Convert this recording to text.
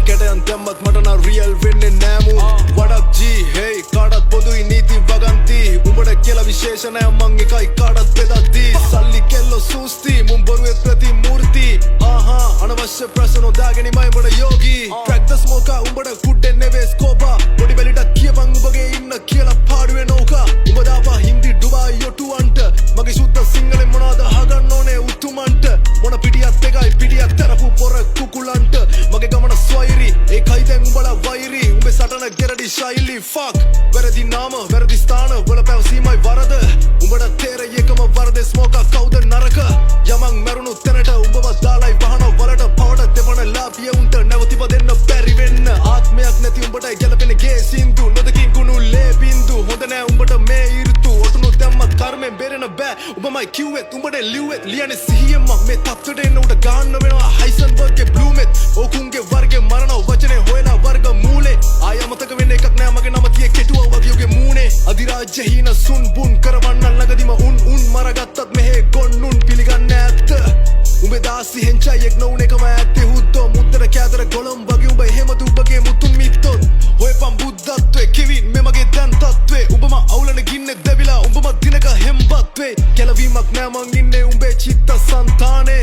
කැටයන් දැම්මත් මට නම් රියල් වෙන්නේ නෑ මූ වඩක් G hey කාටත් පොදුයි නීති වගන්ති උඹට කියලා විශේෂ නෑ මං එකයි කාටත් බෙදද්දී සල්ලි කෙල්ලෝ සූස්ති මුන් බොරුවේ ප්‍රතිමූර්ති අනවශ්‍ය ප්‍රශ්න නොදාගෙනමයි උඹට යෝගී crack the smoke උඹට කුඩෙන් නෙවේ ස්කෝපා පොඩි වෙලිට කියපන් උඹගේ ඉන්න කියලා පාඩුවේ නෝකා උඹ දාපා හින්දි ඩුබායි යොටුවන්ට මගේ සුද්ධ සිංහලෙන් මොනවද අහගන්න ඕනේ උතුමන්ට මොන පිටියත් එකයි පිටියක් තරපු පොර කුකුලන්ට මගේ ගමන ස්වෛරි ඒකයි දැන් උඹලා වෛරි උඹේ සටන ගෙරඩි ශෛලි fuck වැරදි නාම වැරදි ස්ථාන වල පැවසීමයි වරද උඹට තේරෙයකම වරදේ ස්මෝකා කවුද නරක යමන් මරුණු තැනට උඹව දාලයි වහන වලට පවට දෙපණ ලාපිය උන්ට නැවතිව දෙන්න බැරි වෙන්න ආත්මයක් නැති උඹට ගැලපෙන ගේ සින්දු නොදකින් කුණු ලේ බින්දු හොඳ නෑ උඹට මේ ඍතු ඔටුනු දැම්මත් කර්මෙන් බේරෙන්න බෑ උඹමයි කිව්වෙත් උඹට ලිව්වෙත් ලියන්නේ සිහියෙන්ම මේ තත්ත්වයට එන්න උඩ ගන්න වෙනවා හයිසන්බර්ග්ගේ බ්ලූමෙත් ඕකුන්ගේ වර්ගේ මරණ වචනේ හොයලා වර්ග මූලේ ආය අමතක වෙන්න එකක් නෑ මගේ නම තියේ කෙටුවා වගේ උගේ මූනේ අධිරාජ්‍ය හීන සුන් බුන් කරවන්න ළඟදිම උන් මරගත්තත් මෙහෙ ගොන්නුන් පිළිගන්නේ ඇත්ත උඹේ දාසි හෙන්චයි එක් නොවුන එකම ඇත්තේ හුත්තෝ මුද්දර කෑදර ගොළම් වගේ උඹ එහෙම දුබගේ මුතුන් මිත්තොත් හොයපන් බුද්ධත්වේ කිවින් මෙමගේ දැන් තත්වේ උඹම අවුලන ගින්නේ දෙවිලා උඹම දිනක හෙම්බත් වේ කෙලවීමක් නෑ මං ඉන්නේ උඹේ චිත්ත සංතානේ